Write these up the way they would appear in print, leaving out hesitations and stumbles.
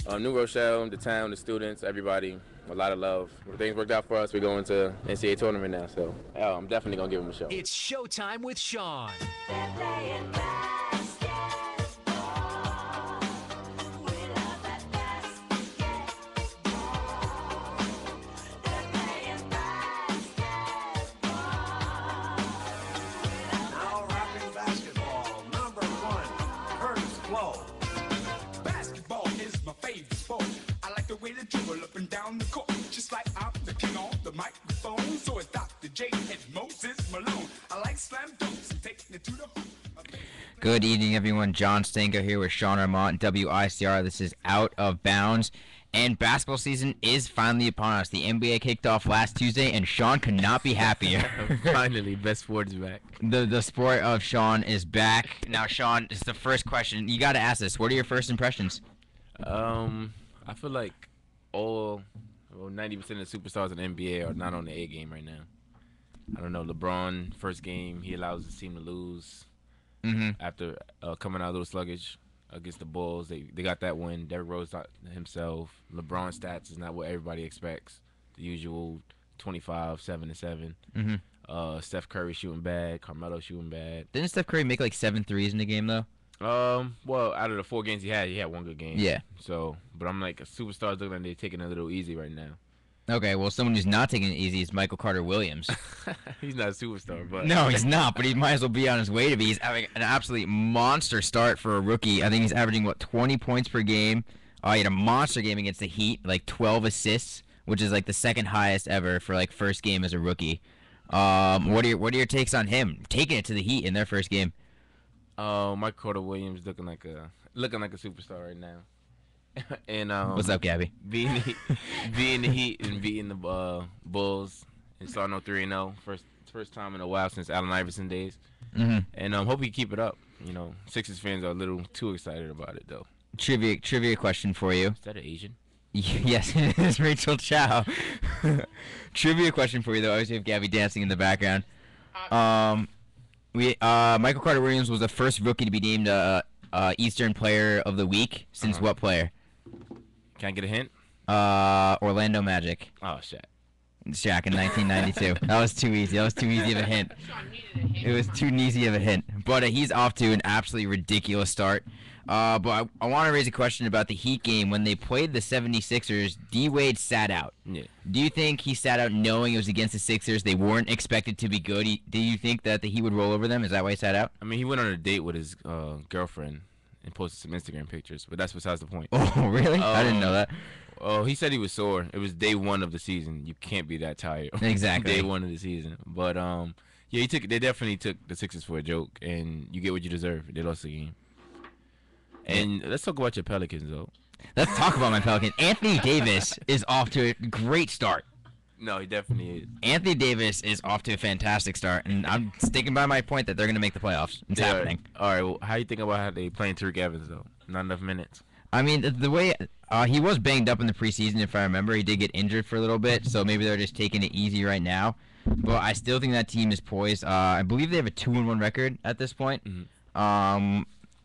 New Rochelle, the town, the students, everybody, a lot of love. When things worked out for us, we're going to NCAA tournament now, so I'm definitely gonna give them a show. It's showtime with Sean. Dribble up and down the court, just like I'm the king on the microphone. So it's Dr. J and Moses Malone. I like slam dunks and taking it to the hoop. Good evening, everyone. John Stanko here with Sean Armand, WICR. This is Out of Bounds, and basketball season is finally upon us. The NBA kicked off last Tuesday, and Sean could not be happier. Finally, best sport is back. The sport of Sean is back. Now, Sean, this is the first question. You got to ask this. What are your first impressions? I feel like 90% of the superstars in the NBA are not on the A game right now. I don't know. LeBron, first game, he allows his team to lose after coming out a little sluggish against the Bulls. They got that win. Derrick Rose not himself. LeBron stats is not what everybody expects. The usual 25, 7 and 7. Steph Curry shooting bad. Carmelo shooting bad. Didn't Steph Curry make like 7 threes in the game, though? Well, out of the 4 games he had one good game. Yeah. So, but I'm like, superstars looking like they're taking it a little easy right now. Okay, well, someone who's not taking it easy is Michael Carter-Williams. He's not a superstar, but no, he's not. But he might as well be on his way to be. He's having an absolute monster start for a rookie. I think he's averaging 20 points per game. He had a monster game against the Heat, like 12 assists, which is like the second highest ever for like first game as a rookie. What are your takes on him taking it to the Heat in their first game? Michael Carter Williams looking like a superstar right now. And what's up, Gabby? Being the Heat and beating the Bulls and starting 3-0, first time in a while since Allen Iverson days. And hope he keep it up. You know, Sixers fans are a little too excited about it though. Trivia question for you. Is that an Asian? Yes, it is Rachel Chow. Trivia question for you though. I always have Gabby dancing in the background. Michael Carter Williams was the first rookie to be named Eastern Player of the Week since what player? Can I get a hint? Orlando Magic. Oh shit. Shaq in 1992. That was too easy. That was too easy of a hint. It was too easy of a hint. But he's off to an absolutely ridiculous start. But I want to raise a question about the Heat game. When they played the 76ers, D-Wade sat out. Yeah. Do you think he sat out knowing it was against the Sixers? They weren't expected to be good. Do you think that the Heat would roll over them? Is that why he sat out? I mean, he went on a date with his girlfriend and posted some Instagram pictures, but that's besides the point. Oh, really? I didn't know that. Oh, he said he was sore. It was day 1 of the season. You can't be that tired. Exactly. Day 1 of the season. But yeah, they definitely took the Sixers for a joke, and you get what you deserve. They lost the game. And let's talk about your Pelicans, though. Let's talk about my Pelicans. Anthony Davis is off to a great start. No, he definitely is. Anthony Davis is off to a fantastic start, and I'm sticking by my point that they're going to make the playoffs. It's happening. All right, well, how you think about how they playing Tariq Evans, though? Not enough minutes. I mean, the way he was banged up in the preseason, if I remember. He did get injured for a little bit, so maybe they're just taking it easy right now. But I still think that team is poised. I believe they have a 2-1 record at this point.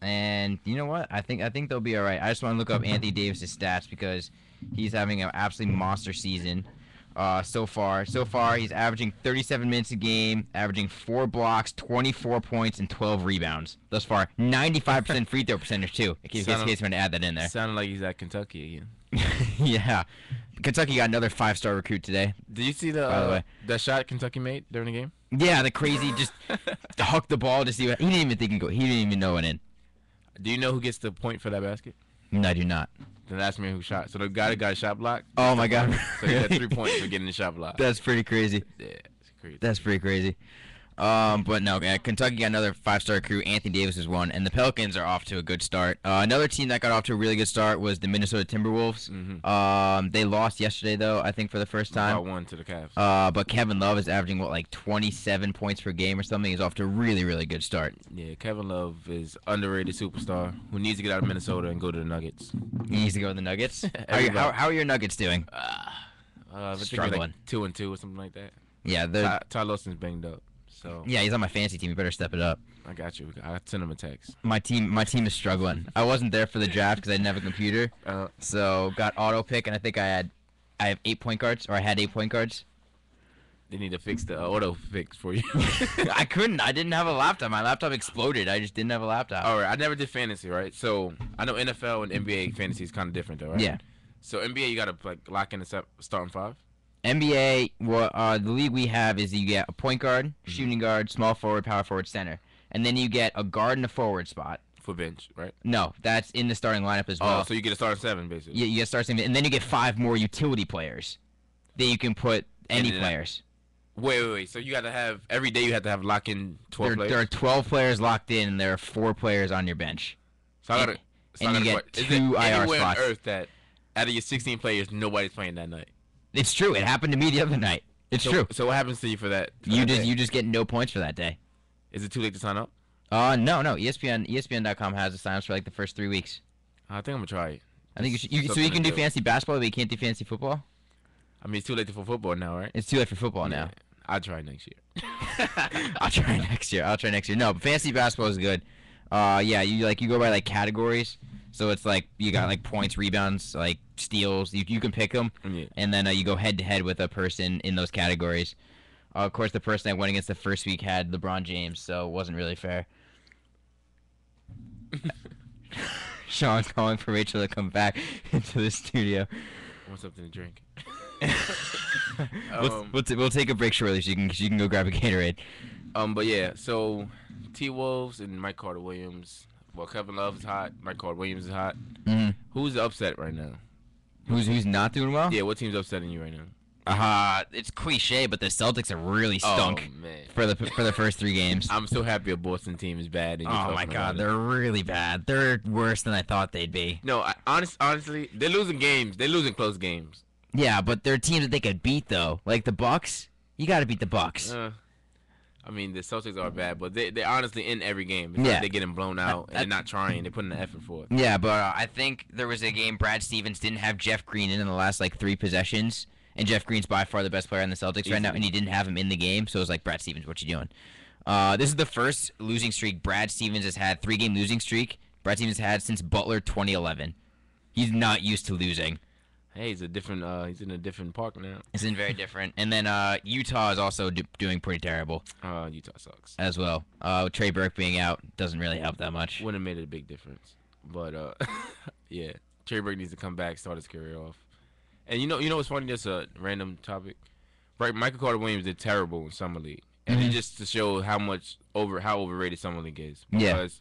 And you know what? I think they'll be all right. I just want to look up Anthony Davis' stats because he's having an absolutely monster season so far. So far, he's averaging 37 minutes a game, averaging 4 blocks, 24 points, and 12 rebounds. Thus far, 95% free throw percentage, too. In case I'm going to add that in there. Sounded like he's at Kentucky again. Yeah. Kentucky got another 5-star recruit today. Did you see the shot Kentucky made during the game? Yeah, the crazy just hucked the ball to see what... He didn't even think it go. He didn't even know it in. Do you know who gets the point for that basket? No, I do not. Then ask me who shot. So the guy that got a shot block. Oh my God! So he got 3 points for getting the shot block. That's pretty crazy. Yeah, it's crazy. That's pretty crazy. But no, Kentucky got another 5-star recruit. Anthony Davis is one, and the Pelicans are off to a good start. Another team that got off to a really good start was the Minnesota Timberwolves. They lost yesterday, though, I think for the first time. About 1 to the Cavs. But Kevin Love is averaging 27 points per game or something. He's off to a really, really good start. Yeah, Kevin Love is underrated superstar who needs to get out of Minnesota and go to the Nuggets. He needs to go to the Nuggets. How are your Nuggets doing? I think Struggling. Like 2-2 or something like that. Yeah, Ty Lawson's banged up. So Yeah, he's on my fantasy team. You better step it up. I got you. I sent him a text. My team is struggling. I wasn't there for the draft because I didn't have a computer, so got auto pick, and I think I have 8 point guards, or I had 8 point guards. They need to fix the auto fix for you. I couldn't. I didn't have a laptop. My laptop exploded. I just didn't have a laptop. All right, I never did fantasy, right? So I know NFL and NBA fantasy is kind of different, though, right? Yeah. So NBA, you gotta like lock in the starting 5. NBA, the league we have is you get a point guard, shooting guard, small forward, power forward, center, and then you get a guard and a forward spot. For bench, right? No, that's in the starting lineup as well. Oh, so you get a starting 7, basically. Yeah, you get starting, and then you get 5 more utility players that you can put any then players. Wait. So you got to have every day. You have to have lock in 12 players. There are 12 players locked in, and there are 4 players on your bench. So I gotta. And you get is 2 it IR anywhere spots. on Earth that out of your 16 players, nobody's playing that night? It's true. It happened to me the other night. It's true. So what happens to you for that? You just get no points for that day. Is it too late to sign up? No. ESPN.com has the signups for like the first 3 weeks. I think I'm gonna try it. I think so you can do fantasy basketball, but you can't do fantasy football. I mean, it's too late for football now, right? It's too late for football now. I'll try next year. I'll try next year. No, but fantasy basketball is good. Yeah, you go by like categories. So it's like you got like points, rebounds, like steals. You can pick them, and then you go head to head with a person in those categories. Of course, the person that went against the first week had LeBron James, so it wasn't really fair. Sean calling for Rachel to come back into the studio. I want something to drink. We'll take a break shortly so you can go grab a Gatorade. But yeah, so T-Wolves and Mike Carter-Williams. Well, Kevin Love is hot. Mike Carter-Williams is hot. Mm-hmm. Who's upset right now? Who's not doing well? Yeah, what team's upsetting you right now? It's cliche, but the Celtics have really stunk man. for the first 3 games. I'm so happy a Boston team is bad. And Oh my God, they're really bad. They're worse than I thought they'd be. No, honestly, they're losing games. They're losing close games. Yeah, but they're teams that they could beat though. Like the Bucks, you got to beat the Bucks. I mean, the Celtics are bad, but they're honestly in every game. It's Yeah. like they're getting blown out and they're not trying. They're putting the effort for it. Yeah, but I think there was a game Brad Stevens didn't have Jeff Green in the last like 3 possessions, and Jeff Green's by far the best player on the Celtics right now, and he didn't have him in the game, so it was like, Brad Stevens, what you doing? This is the first losing streak Brad Stevens has had, 3-game losing streak Brad Stevens had since Butler 2011. He's not used to losing. Hey, he's in a different park now. It's in very different. And then Utah is also doing pretty terrible. Utah sucks. As well. Trey Burke being out doesn't really help that much. Wouldn't have made it a big difference. But yeah, Trey Burke needs to come back, start his career off. And you know what's funny? Just a random topic. Right, Michael Carter-Williams did terrible in Summer League, and it just to show how overrated Summer League is. Because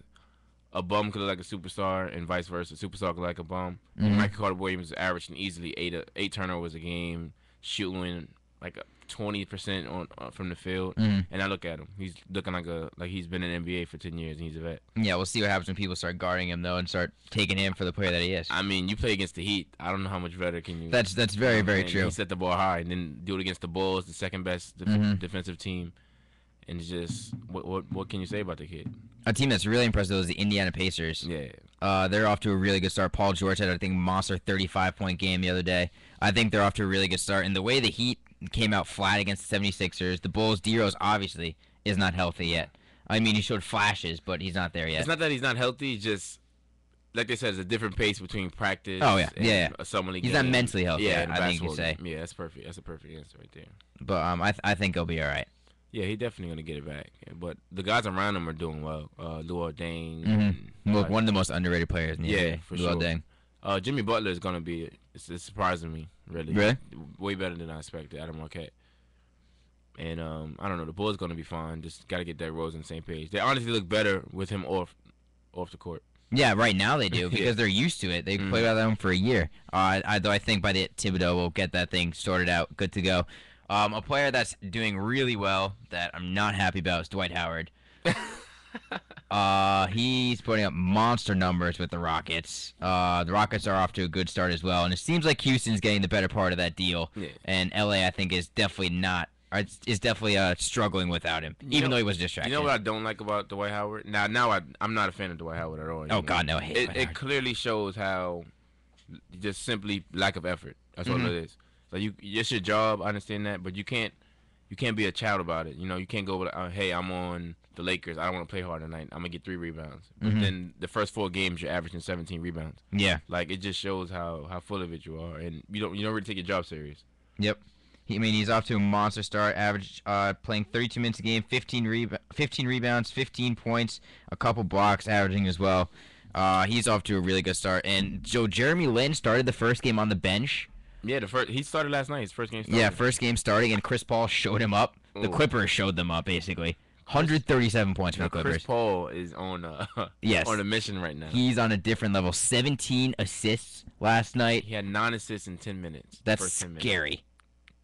a bum could look like a superstar, and vice versa. A superstar could look like a bum. And Michael Carter-Williams is averaging easily 8 turnovers a game, shooting like 20% on from the field. And I look at him; he's looking like he's been in the NBA for 10 years, and he's a vet. Yeah, we'll see what happens when people start guarding him though, and start taking him for the player that he is. I mean, you play against the Heat. I don't know how much better can you. That's very very true. He set the ball high, and then do it against the Bulls, the second best defensive team. And it's just what can you say about the kid? A team that's really impressive though is the Indiana Pacers. Yeah. They're off to a really good start. Paul George had, I think, monster 35-point game the other day. I think they're off to a really good start. And the way the Heat came out flat against the 76ers, the Bulls, D-Rose obviously is not healthy yet. I mean, he showed flashes, but he's not there yet. It's not that he's not healthy, just like they said, it's a different pace between practice. Oh yeah, and a summer league he's game. not mentally healthy. Yeah, I think you could say. Yeah, that's perfect. That's a perfect answer right there. But I think he'll be all right. Yeah, he's definitely gonna get it back. But the guys around him are doing well. Lou Dang. One of the most underrated players in the NBA. for sure. Dang. Jimmy Butler is gonna be. It's surprising me really. Really? Way better than I expected. Adam Marquette. And I don't know. The Bulls gonna be fine. Just gotta get Derrick Rose on the same page. They honestly look better with him off the court. Yeah, right now they do because they're used to it. They played with them for a year. Though I think by the Thibodeau will get that thing sorted out, good to go. A player that's doing really well that I'm not happy about is Dwight Howard. He's putting up monster numbers with the Rockets. The Rockets are off to a good start as well, and it seems like Houston's getting the better part of that deal. Yeah. And LA, I think, is definitely struggling without him, even though he was distracted. You know what I don't like about Dwight Howard? I'm not a fan of Dwight Howard at all. Oh God, no! I hate it clearly shows how just simply lack of effort. That's all it is. So it's your job. I understand that, but you can't you can't be a child about it. You know, you can't go with, hey, I'm on the Lakers. I don't want to play hard tonight. I'm gonna get 3 rebounds. But then the first 4 games, you're averaging 17 rebounds. Yeah. Like, it just shows how full of it you are, and you don't really take your job serious. Yep. He's off to a monster start. Average, playing 32 minutes a game, 15 rebounds, 15 points, a couple blocks, averaging as well. He's off to a really good start. And Jeremy Lin started the first game on the bench. Yeah, he started last night. His first game started. Yeah, first game starting, and Chris Paul showed him up. The Ooh. Clippers showed them up, basically. 137 points for the Clippers. Chris Paul is on Yes. on a mission right now. He's on a different level. 17 assists last night. He had 9 assists in 10 minutes. That's first 10 minutes. scary.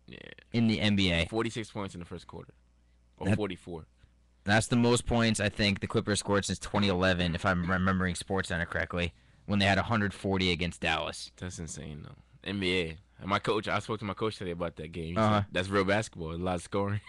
Yeah. In the NBA. 46 points in the first quarter. Or That- 44. That's the most points I think the Clippers scored since 2011, if I'm remembering SportsCenter correctly, when they had 140 against Dallas. That's insane, though. NBA. And I spoke to my coach today about that game. He Uh-huh. said, that's real basketball. A lot of scoring.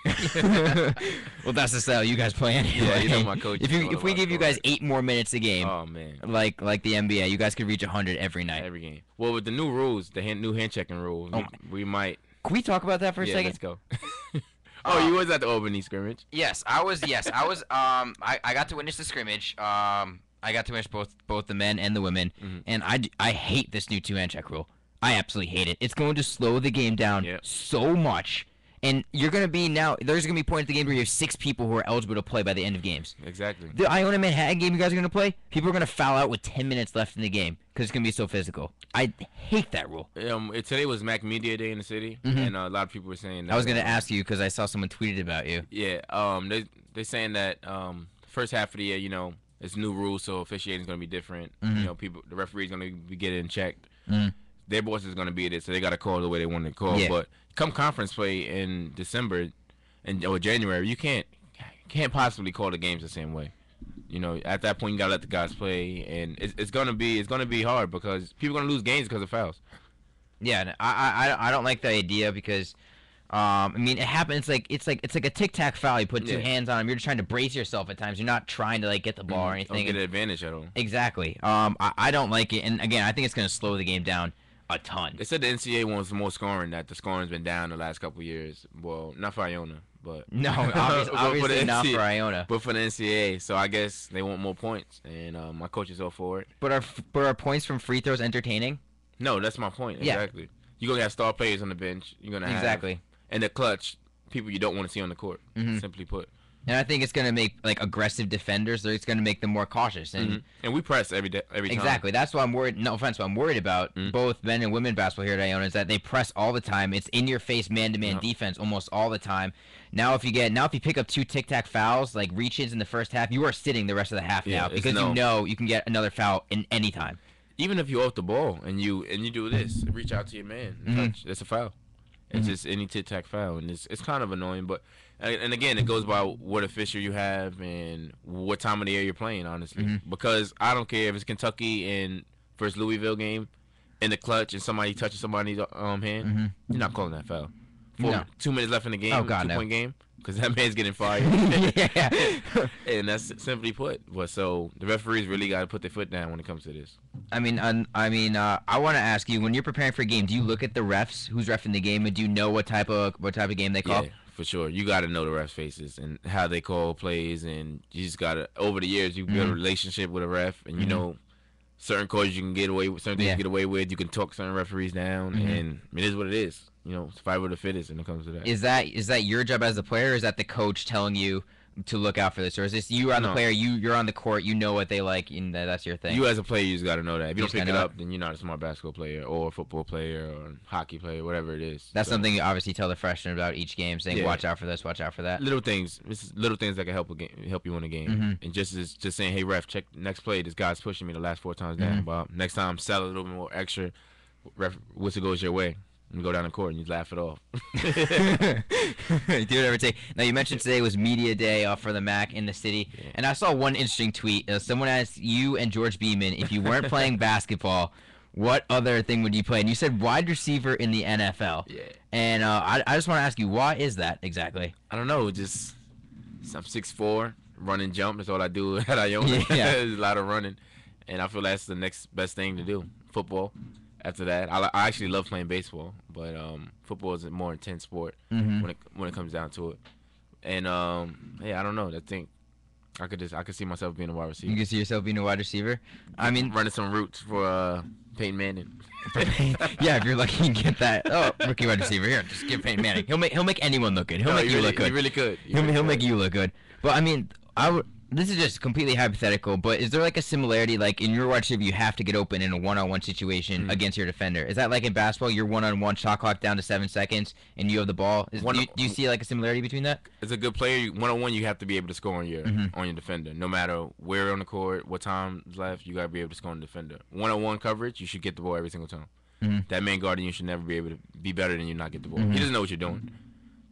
Well, that's the style you guys play anyway. Yeah, you know my coach If is doing if a we lot give of you guys scoring. 8 more minutes a game, Oh, man. like the NBA, you guys could reach 100 every night. Every game. Well, with the new rules, the new hand-checking rule, Oh. we might. Can we talk about that for a Yeah, second? let's go. Oh, you was at the Albany scrimmage. Yes, I was. I got to witness the scrimmage. I got to witness both the men and the women, and I hate this new 2-hand check rule. I absolutely hate it. It's going to slow the game down Yep. so much, and you're gonna be there's gonna be points in the game where you have 6 people who are eligible to play by the end of games. Exactly. The Iona Manhattan game you guys are gonna play, people are gonna foul out with 10 minutes left in the game because it's gonna be so physical. I hate that rule. Today was Mac Media Day in the city, and a lot of people were saying that. I was gonna ask you because I saw someone tweeted about you. Yeah, they're saying that first half of the year, you know, it's new rules, so officiating is gonna be different. You know, the referee's gonna be getting checked. Their boss is gonna be there, so they gotta call the way they want to call. Yeah. But come conference play in December or January, you can't possibly call the games the same way. You know, at that point, you gotta let the guys play, and it's gonna be hard because people are gonna lose games because of fouls. Yeah, and I don't like the idea because, I mean, it happens. It's like a tic tac foul. You put 2 Yeah. hands on them. You're just trying to brace yourself at times. You're not trying to get the ball or Don't anything. get an advantage at all. Exactly. I don't like it, and again, I think it's gonna slow the game down a ton. They said the NCAA wants more scoring. That the scoring's been down the last couple of years. Well, not for Iona, but No, But for obviously the not NCAA for Iona. but for the NCAA. So I guess they want more points, and my coach is all for it. But are points from free throws entertaining? No, that's my point. Yeah. Exactly. You're gonna have star players on the bench. You're gonna have Exactly. and the clutch people you don't want to see on the court. Simply put. And I think it's gonna make aggressive defenders. It's gonna make them more cautious. And And we press every time. exactly, that's why I'm worried. No offense, but I'm worried about both men and women basketball here at Iona is that they press all the time. It's in your face, man-to-man defense almost all the time. Now, if you pick up 2 tic-tac fouls, like reach-ins in the first half, you are sitting the rest of the half Yeah, now it's because no. you know you can get another foul in any time. Even if you're off the ball and you do this, reach out to your man, and touch, it's a foul. It's just any tic-tac foul, and it's kind of annoying. But and again, it goes by what official you have and what time of the year you're playing. Honestly, because I don't care if it's Kentucky and versus Louisville game in the clutch and somebody touches somebody's hand, you're not calling that foul. No. 2 minutes left in the game, Oh, God, no. 2-point game, because that man's getting fired. Yeah. And that's simply put. But so the referees really got to put their foot down when it comes to this. I want to ask you, when you're preparing for a game, do you look at the refs, who's refing the game, and do you know what type of game they call? Yeah, for sure. You got to know the refs' faces and how they call plays, and you just got to. Over the years, you build a relationship with a ref, and you know certain calls you can get away with, certain things you get away with. You can talk certain referees down, and it is what it is. You know, survival of the fittest when it comes to that. Is that your job as the player, or is that the coach telling you to look out for this, or is this you on the player? You're on the court. You know what they like, and that's your thing. You as a player, you just got to know that. If you don't just pick it gotta know up, then you're not a smart basketball player or a football player or hockey player, whatever it is. That's So, something you obviously tell the freshmen about each game, saying, Yeah. "Watch out for this, watch out for that." little things. This is little things that can help help you win a game. And just saying, hey ref, check next play. This guy's pushing me the last 4 times down. Bob. Next time, sell a little bit more extra. Ref, whistle goes your way. And go down the court and you laugh it off. Do it every day. Now you mentioned today was media day for the MAC in the city, and I saw one interesting tweet. Someone asked you and George Beeman if you weren't playing basketball, what other thing would you play? And you said wide receiver in the NFL. Yeah. And I just want to ask you, why is that exactly? I don't know. Just I'm 6'4", run and jump. That's all I do at Iona. Yeah. There's a lot of running, and I feel that's the next best thing to do. Football. After that, I actually love playing baseball, but football is a more intense sport when it comes down to it. And yeah, I don't know. I think I could see myself being a wide receiver. You can see yourself being a wide receiver. I mean, running some routes for Peyton Manning. yeah, if you're lucky, you can get that. Oh, rookie wide receiver here. Just give Peyton Manning. He'll make anyone look good. He'll make you look good. He really could. He'll make you look good. But I mean, this is just completely hypothetical. But is there like a similarity? Like in your wide receiver, you have to get open in a one-on-one situation against your defender. Is that like in basketball? You're one-on-one, shot clock down to 7 seconds, and you have the ball. Do you see like a similarity between that? As a good player, one-on-one, you have to be able to score on your defender, no matter where on the court, what time is left. You gotta be able to score on the defender. One-on-one coverage, you should get the ball every single time. That man guarding you should never be able to be better than you not get the ball. He doesn't know what you're doing.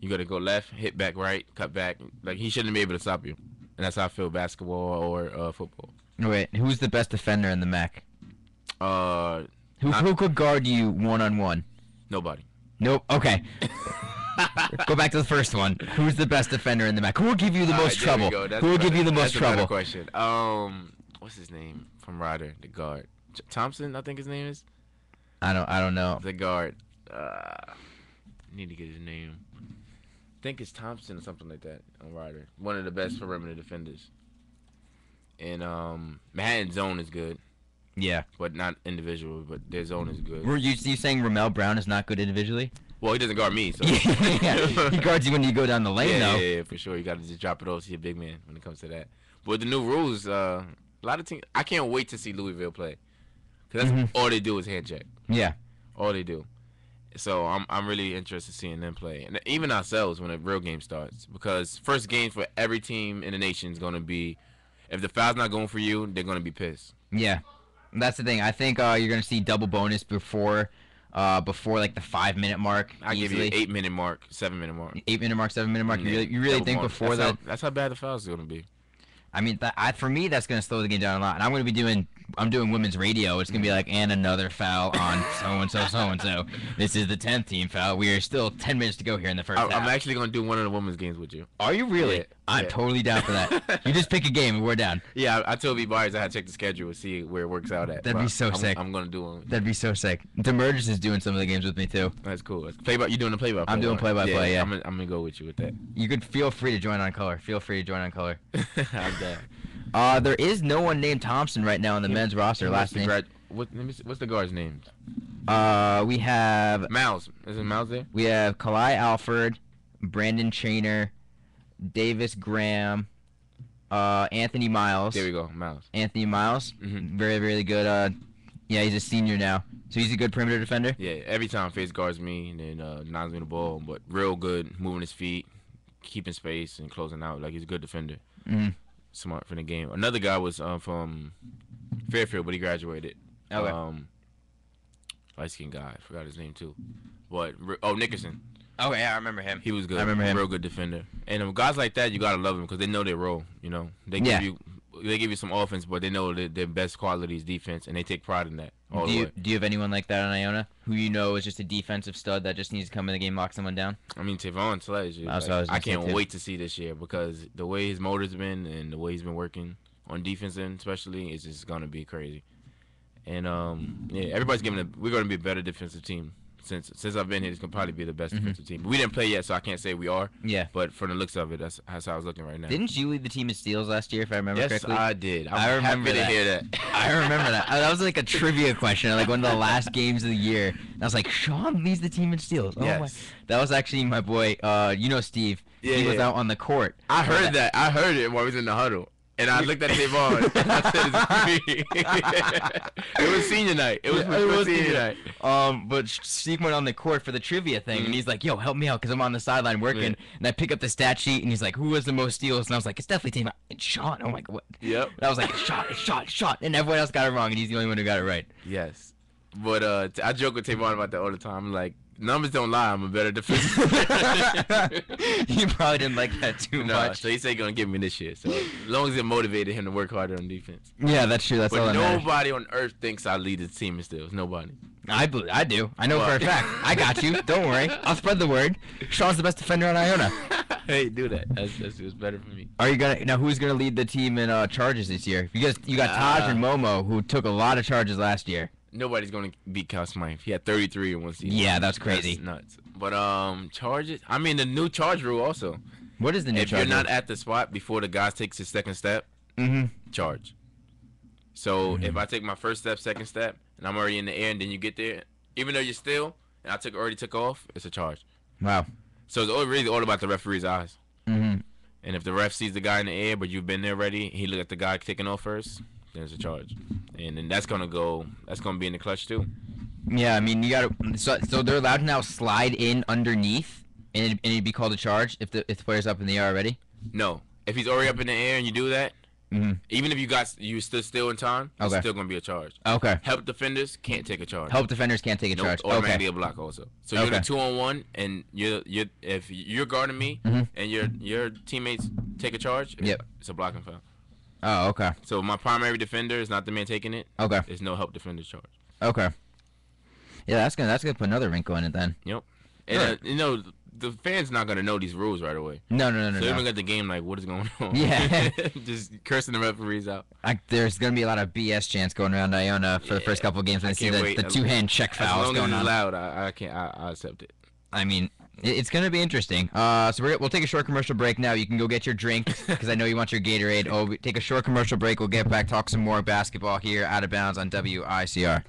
You got to go left, hit back right, cut back. Like, he shouldn't be able to stop you. And that's how I feel basketball or football. Wait, who's the best defender in the MAC? Who could guard you one-on-one? Nobody. Nope. Okay. Go back to the first one. Who's the best defender in the MAC? Who will give you the most trouble? Who will give you the most trouble? Question. What's his name from Ryder? The guard. Thompson, I think his name is. I don't know. The guard. Need to get his name. I think it's Thompson or something like that on Ryder. One of the best perimeter defenders. And Manhattan zone is good. Yeah. But not individual, but their zone is good. Were you saying Ramel Brown is not good individually? Well, he doesn't guard me, so. Yeah. He guards you when you go down the lane, though. Yeah, for sure. You got to just drop it off to your big man when it comes to that. But the new rules, a lot of teams. I can't wait to see Louisville play. Because that's all they do is hand check. Yeah. All they do. So I'm really interested in seeing them play. And even ourselves when the real game starts. Because first game for every team in the nation is going to be, if the foul's not going for you, they're going to be pissed. Yeah. That's the thing. I think you're going to see double bonus before like the 5-minute mark. I give you 8-minute mark, 7-minute mark. 8-minute mark, 7-minute mark. Yeah, you really think mark. before that? That's how bad the foul's going to be. I mean, for me, that's going to slow the game down a lot. And I'm doing women's radio. It's going to be like, and another foul on so-and-so, so-and-so. This is the 10th team foul. We are still 10 minutes to go here in the first half. I'm actually going to do one of the women's games with you. Are you really? Yeah, I'm totally down for that. You just pick a game and we're down. Yeah, I told B-Byers I had to check the schedule and see where it works out at. That'd be so sick. I'm going to do one. That'd be so sick. Demergis is doing some of the games with me, too. That's cool. You doing the play-by-play? I'm doing play-by-play, yeah. I'm going to go with you with that. You could feel free to join on color. I'm down. There is no one named Thompson right now on the men's roster. Last name. What's the guard's name? We have Miles. Is it Miles there? We have Kalai Alford, Brandon Chainer, Davis Graham, Anthony Miles. There we go, Miles. Anthony Miles, very, very good. Yeah, he's a senior now, so he's a good perimeter defender. Yeah, every time Face guards me and then knocks me the ball, but real good, moving his feet, keeping space and closing out. Like, he's a good defender. Smart for the game. Another guy was from Fairfield, but he graduated. Okay. Light-skinned guy. I forgot his name too. Nickerson. Oh yeah, I remember him. He was good. I remember him. Real good defender. And guys like that, you gotta love them because they know their role. You know, they give you some offense, but they know that their best quality is defense, and they take pride in that. Do you have anyone like that on Iona who you know is just a defensive stud that just needs to come in the game, lock someone down? I mean, Tavon Sledge. I can't wait to see this year because the way his motor's been and the way he's been working on defense, especially, is just gonna be crazy. And everybody's we're gonna be a better defensive team. Since I've been here, it's gonna probably be the best defensive team. We didn't play yet, so I can't say we are. Yeah. But from the looks of it, that's how I was looking right now. Didn't you lead the team in steals last year, if I remember correctly? Yes, I did. I remember happy to hear that. I remember that. That was like a trivia question, like one of the last games of the year. And I was like, Sean leads the team in steals. Oh my! That was actually my boy. Steve. Yeah, he was out on the court. I heard that. I heard it while I was in the huddle. And I looked at Tavon and I said, it's me. It was senior night. It was senior night. But Steve went on the court for the trivia thing, and he's like, yo, help me out, because I'm on the sideline working. And I pick up the stat sheet, and he's like, who has the most steals? And I was like, it's definitely Tavon. It's Sean. I'm like, what? Yep. And I was like, it's shot. And everyone else got it wrong, and he's the only one who got it right. Yes. But I joke with Tavon about that all the time. I'm like, numbers don't lie. I'm a better defender. He probably didn't like that too much. So he said he's going to give me this year. So as long as it motivated him to work harder on defense. Yeah, that's true. That's all that matters. Nobody on earth thinks I lead the team in steals. Nobody. I do. I know for a fact. I got you. Don't worry. I'll spread the word. Sean's the best defender on Iona. Hey, do that. That's better for me. Are you gonna who's gonna lead the team in charges this year? You got Taj and Momo, who took a lot of charges last year. nobody's gonna beat Cal Smythe. He had 33 in one season. Yeah, that's crazy. That's nuts. But charges. I mean, the new charge rule also. What is the new If charge you're not rule? at the spot before the guy takes his second step, charge. So if I take my first step, second step, and I'm already in the air, and then you get there, even though you're still, and already took off, it's a charge. Wow. So it's really all about the referee's eyes. Mm-hmm. And if the ref sees the guy in the air, but you've been there already, he look at the guy taking off first, then it's a charge. And then that's gonna be in the clutch too. Yeah, I mean, you gotta. So they're allowed to now slide in underneath, and it'd be called a charge if the player's up in the air already. No, if he's already up in the air and you do that, even if you stood still in time, it's Okay. still gonna be a charge. Okay. Help defenders can't take a charge. Help defenders can't take a Nope, charge. automatically Okay. a block also. So you're in a Okay. 2-on-1, and if you're guarding me and your teammates take a charge, Yep. it's a blocking foul. Oh, okay. So if my primary defender is not the man taking it, Okay. there's no help defender charge. Okay. Yeah, that's gonna put another wrinkle in it then. Yep. And the fans not gonna know these rules right away. No. So they're gonna get the game like, what is going on? Yeah. Just cursing the referees out. There's gonna be a lot of BS chants going around Iona for the first couple of games when I they see can't wait. the two-hand check As fouls long as going it's on. loud, I can't. I accept it. I mean, it's gonna be interesting. So we'll take a short commercial break now. You can go get your drink because I know you want your Gatorade. Take a short commercial break. We'll get back, talk some more basketball here, out of bounds on WICR.